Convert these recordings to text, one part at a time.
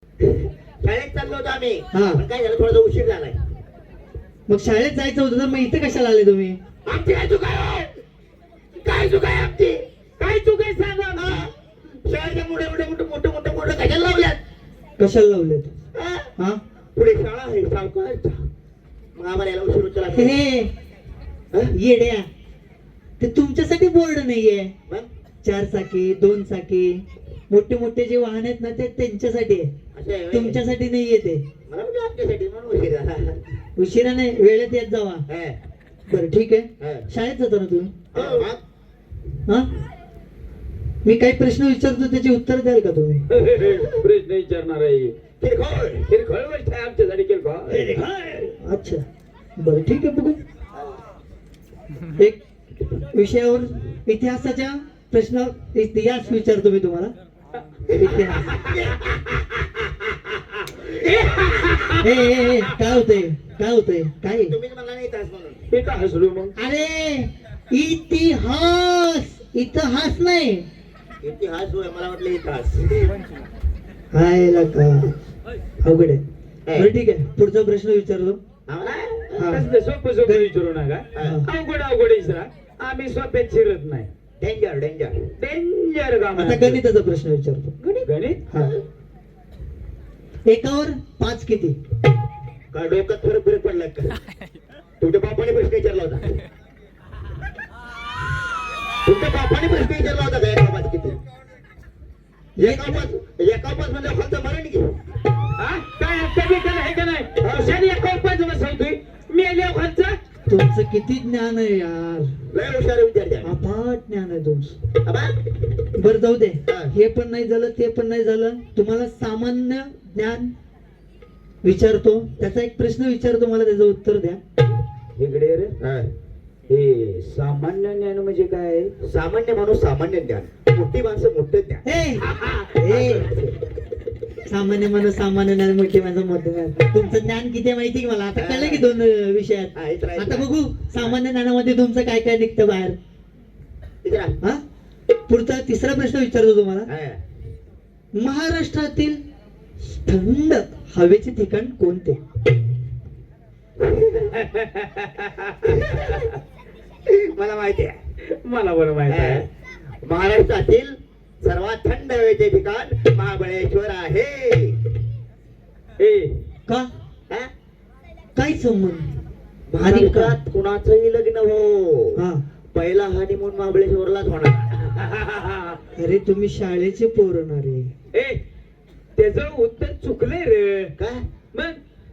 शाळेत चाललो होतो आम्ही. हा. पण काय झालं, थोडासा उशीर झालाय. मग शाळेत जायचं होतं तर मग इथे कशाला आले तुम्ही? आमची काय चूक आहे? काय चूक आहे आमची? काय चूक आहे सांगा. हा? शाळेच्या मोठे कशाला लावल्यात? कशाला लावलेत? हा? हा पुढे शाळा आहे सावकाश. मग आम्हाला याला उशीर होतो लागला. हे येड्या, ते तुमच्यासाठी बोर्ड नाहीये. मग? 4 चाकी 2 चाकी मोठे मोठे जे वाहन आहेत ना ते त्यांच्यासाठी आहे, असं आहे होय? तुमच्यासाठी नाहीये ते. मला म्हणजे आमच्यासाठी म्हणून उशीर झाला. उशिरा नाही, वेळेत येत जावा. हा. बरं ठीक आहे. हा. शाळेत जाता ना तुम्ही? हो, मग? हा मी काही प्रश्न विचारतो त्याची उत्तर द्याल का तुम्ही? प्रश्न विचारणार आहे. किरकोळ. किरकोळ गोष्ट आहे आमच्यासाठी किरकोळ. अच्छा बरं ठीक आहे. बघू एक विषयावर इतिहासाच्या प्रश्न इतिहास विचारतो मी तुम्हाला. इतिहास. ए, काय होतंय काय होतंय काय? तुम्हीच म्हणला नाही तास म्हणून. हे का हसलो मग? अरे इतिहास, इतिहास नाही. इतिहास होय, मला वाटलं इतिहास. हाय का अवघड आहे. बरं ठीक आहे, पुढचा प्रश्न विचारतो. आम्हाला? हा. कसलं सोपं सोपं विचारू नका. हा. अवघड विचारा. आम्ही सोप्यात शिरत नाही. Danger danger. डेंजर काम आता गणिताचा प्रश्न विचारतो. गणित. हा. एकावर 5 किती? काय डोक्यात फरक पडला का? तुमच्या बापाने प्रश्न विचारला होता. तुमच्या बापाने प्रश्न विचारला होता काय? बाबाच किती? एकापास म्हणजे खालचं मरण की. हा? काय कधी केलं हे का नाही? हुशारी एका उपायचं बसवतोय. मी आल्या खालचा. तुमचं किती ज्ञान आहे यार, लय हुशार विचार अफाट ज्ञान आहे तुमचं. द्या. बरं जाऊ दे, हा. हे पण नाही झालं ते पण नाही झालं. तुम्हाला सामान्य ज्ञान विचारतो, त्याचा एक प्रश्न विचारतो, मला त्याचं उत्तर द्या. इकडे रे. हे सामान्य ज्ञान म्हणजे काय? सामान्य माणूस सामान्य ज्ञान, मोठी माणसं मोठं ज्ञान. सामान्य माणूस सामान्य ज्ञान, मोठे माणसं मोठे ज्ञान. तुमचं ज्ञान किती आहे माहिती की मला? आता कळलं की 2 विषयात. आहेत, राईट. आता बघू सामान्य ज्ञानामध्ये तुमचं काय काय निघतं बाहेर. विचारा. हा पुढचा तिसरा प्रश्न विचारतो तुम्हाला. हा. महाराष्ट्रातील थंड हवेचे ठिकाण कोणते? मला माहिती आहे. मला बरं माहित आहे. महाराष्ट्रातील सर्वात थंड हवेचे ठिकाण महाबळेश्वर आहे. ए का? हा? काय संबंध? महाराष्ट्रात कुणाचंही लग्न हो, हा पहिला हनीमून महाबळेश्वरलाच होणार. अरे तुम्ही शाळेचे पोरणारे. ए त्याचं उत्तर चुकलंय रे. काय? मग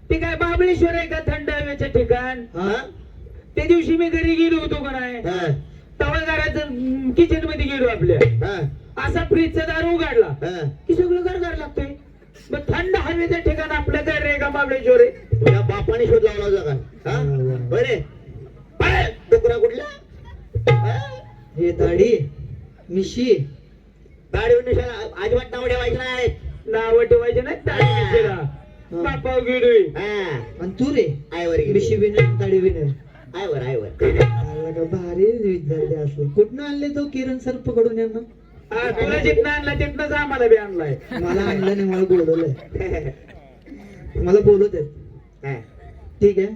ते काय महाबळेश्वर आहे का थंड हवेचं ठिकाण? हा त्या दिवशी मी घरी गेलो होतो का नाही, हा, तवा घराचं किचन मध्ये गेलो आपल्या, हा, असा फ्रीजचा दार उघडला हा. की सगळं घर लागतोय. मग थंड हवेचं ठिकाण आपलं घर रे का महाबळेश्वर आहे? तुझ्या बापाने शोध लावला होता का? हा? बरे डुकरा कुठला? हा? हे दाढी मिशी गाडी निशाला अजिबात नाव ठेवायचं नाही. नाव ठेवायचे नाही तारीख बापा गेलोय. हा. आणि तू रे आयवर गेली. मिशी विनर दाढी विनर. आयवर. भारी विद्यार्थी असले. कुठनं आणले तो किरण सर पकडून यांना? हा, तुला जिथनं आणला तिथनंच आम्हाला बी आणलाय. मला आणलं नाही, मला बोलवलंय. मला बोलवत आहेत. हा. ठीक आहे,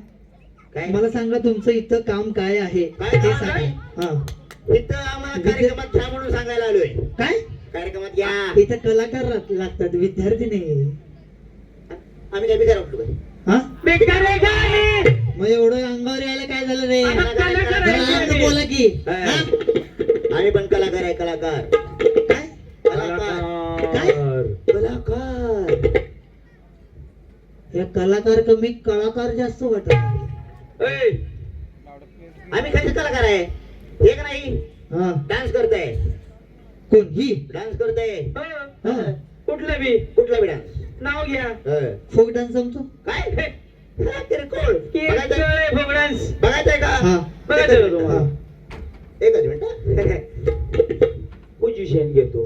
काय? मला सांगा तुमचं इथं काम काय आहे काय ते काम सांगा. आहे? हा इथं आम्हाला कार्यक्रमात घ्या म्हणून सांगायला आलोय. काय? कार्यक्रमात घ्या. इथं कलाकार लागतात, विद्यार्थी नाही. आम्ही काय बिघार वाटलो काय? हा बेकार आहे काय? मग एवढं अंगावर यायला काय झालं रे? आम्हाला कलाकार आहे. जरा अंग बोला की. हा. हा? आम्ही पण कलाकार आहे. कलाकार. काय? कलाकार. कलाकार. या कलाकार कमी कलाकार जास्त वाटत. ए, आम्ही कसे कलाकार आहे? हे का नाही? हा डान्स करताय. कोण ही? डान्स करताय. हो. हा कुठलं बी कुठला बी डान्स? नाव घ्या. फोक डान्स जमतो? काय? हा, किरकोळ. किरकोळ folk dance. बघायचंय का? हा बघायचं का तुम्हाला? हा. एकच मिनिट. पोझिशन घेतो.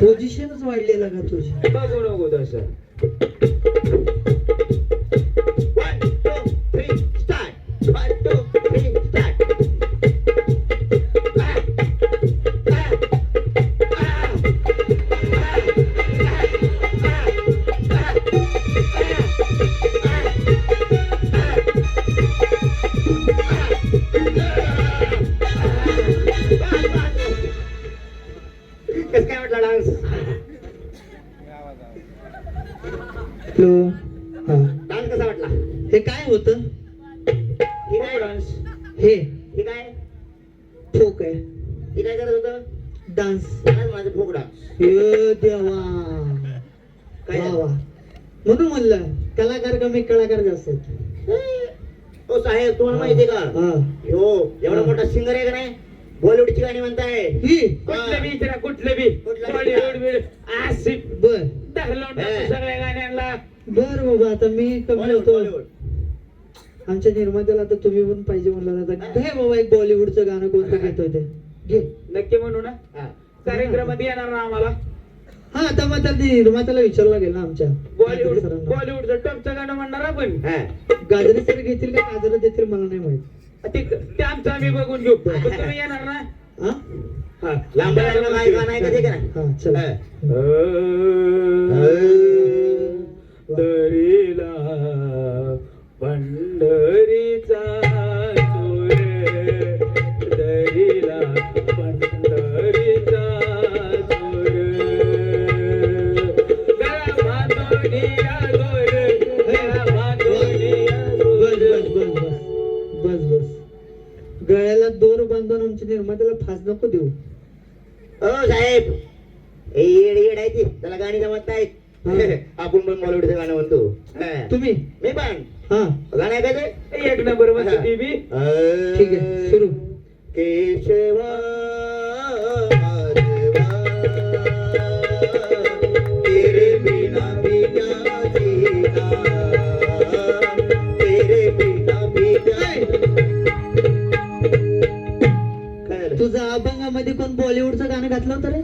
पोझिशनच वाढलेला का तुझी? बघू नको तसं. 1 2 3 स्टार्ट. 1 2 3 स्टार्ट. हॅलो हा डान्स कसा वाटला? हे काय होतं? ही काय हे ही काय फोक आहे, ही काय करत होतं? डान्स. त्यालाच माझं फोक डान्स. हे देवा, काय वा झालं? वा. म्हणून म्हणलं कलाकार कमी कलाकार जास्त आहेत. ओ साहेब तुम्हाला माहितीये का हा. हो एवढा मोठा सिंगर आहे का नाही, बॉलिवूडची गाणी म्हणताय. ही कुठलं बी इचरा कुठलं बी कुठलं बी. बॉलिवूड बी आसिफ बर ढकलून टाकतो सगळ्या गाण्यांना. बर बाबा, आता मी कमी बॉलिवूड, होतो. बॉलिवूड. आमच्या निर्मात्याला आता तुम्ही पण पाहिजे म्हणलं ना, तर घे बाबा एक बॉलिवूडचं गाणं कोणतं घेतोय ते घे. नक्की म्हणू ना हा. कार्यक्रमात येणार ना आम्हाला हा आता मग त्या निर्मात्याला विचारावं लागेल ना आमच्या बॉलिवूड सरांना. बॉलिवूडचं टॉपचं गाणं म्हणणार आपण हा. गाजरे सर घेतील का गाजर देतील मला नाही माहित. ते आमचं आम्ही बघून घेऊ पण तुम्ही येणार ना हा हा. लांब लांब काय गाणं आहे का ते का नाही? हा चल. हा. दरीला पंढरीचा चोर दरीला पंढरीचा चोर गळा बांधोनिया गोर गळा बांधोनिया बस गोर. बस बस बस बस बस. गळ्याला दोर बांधून आमच्या निर्मात्याला फास नको देऊ. ओ साहेब ए येड येड आहे ती, त्याला गाणी जमत नाहीत. हा. आपण पण बॉलिवूडचं गाणं म्हणतो. हा. तुम्ही मी पण हा गाणं आहे का ते? एक नंबर मध्ये ती बी ठीक आहे सुरू. केशवा माधवा, तेरे बिना बिना जीना, तेरे बिना बिना. काय झालं? तुझं अभंगामध्ये कोण बॉलिवूडचं गाणं घातलं होतं रे?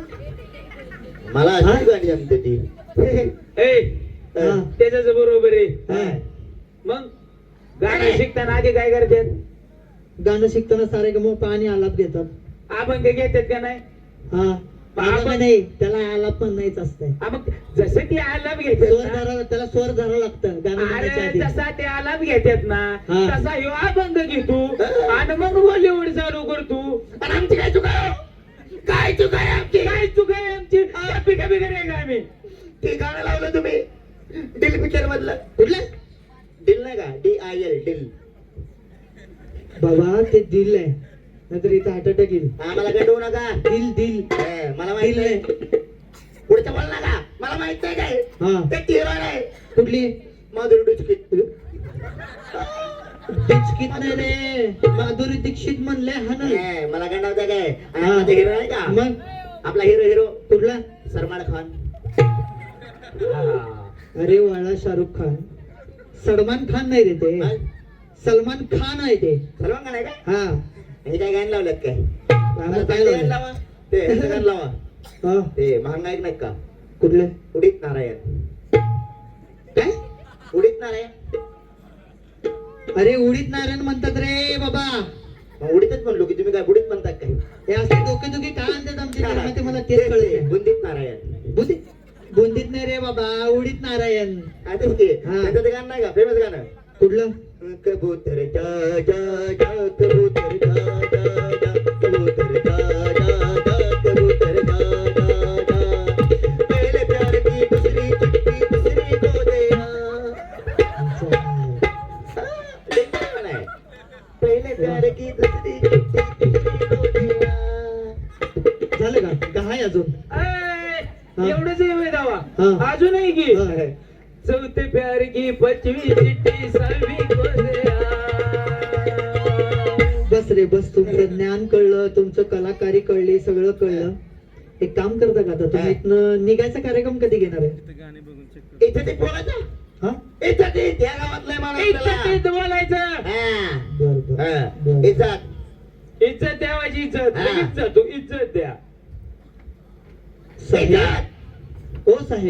मला अशी गाणी जमते ती. ए हा. त्याच्याच बरोबर आहे हा. मग गाणं शिकताना आधी काय करतात गाणं शिकताना सारे गम पाणी आलाप घेतात. अभंग घेतात का नाही हा अभंग नाही, त्याला आलाप पण नाहीच असतंय. मग जसं ती आलाप स्वर घेतात ना, धरावं, त्याला स्वर धरावं लागतं गाणं म्हणायच्या अरे आधी. तसा ते आलाप घेतात ना हा. तसा ह्यो अभंग घेतो आणि मग बॉलिवूड चालू करतो. आणि आमची काय चुका आहे? काय चुका आहे आमची? काय चूक आहे आमची पिका बिगर आहे का आम्ही ते गाणं लावलं तुम्ही दिल पिक्चर मधलं. कुठलं दिल नाही का? DIL दिल. बाबा ते दिल आहे, नाहीतर इथं हार्ट अटॅक येईल. आम्हाला गंडवू नका. दिल दिल मला माहित दिल नाही. आहे. पुढचं बोल नका. मला माहित नाही काय हा ते हिरो आहे. कुठली? माधुरी दीक्षित. दीक्षित नाही रे, माधुरी दीक्षित म्हणले हा ना. मला गंडावता काय? हा. हिरो आहे का? मग आपला हिरो कुठला? सलमान खान. अरे वाळा शाहरुख खान. सलमान खान नाही रे ते, काय? सलमान खान आहे ते. सलमान खान आहे का? हा हे काय गाणं लावलं काय? आम्हाला काय गाणं लावलं? लावा. ते ह्याचं गाणं लावा. हा ते महागाई नाही का? कुठले? उदित नारायण. काय? उदित नारायण. अरे उडीत नारायण म्हणतात रे बाबा. मग उडीतच म्हणलो की तुम्ही काय बुडीत म्हणतात काय? हे असे डोके दुखी काय आणतात आमचे निर्माते, मला तेच कळत नाही. बुंदीत नारायण. बुंदीत नाही रे बाबा, उडीत नारायण. आता ते हा. त्याचं ते गाणं नाही का फेमस गाणं? कुठलं? कबूतर जा जा जा कबूतर जा जा जा कबूतर जा जा जा कबूतर जा जा जा पहले प्यार की दूसरी चिट्ठी दूसरी को दिया. पहले प्यार की दूसरी चिट्ठी दूसरी को दिया. झालं का? का हाय अजून? ए, एवढंच आहे दावा हा. अजूनही की हा. चौथे प्यार की 25 चिट्ठी 6वीं को दिया. बस रे बस, तुमचं ज्ञान कळलं, तुमचं कलाकारी कळली, सगळं कळलं. एक काम करता का आता तुम्ही इथनं निघायचा कार्यक्रम कधी घेणार आहे? इथं ते बोलायचं. हा इथं ते त्या गावातलं माणूस इज्जत बोलायचं हा. बर बर हा. बर. इज्जत. इज्जत द्यावाची इज्जत हा. लगेच जातो इज्जत द्या साहेब, इज्जत. ओ साहेब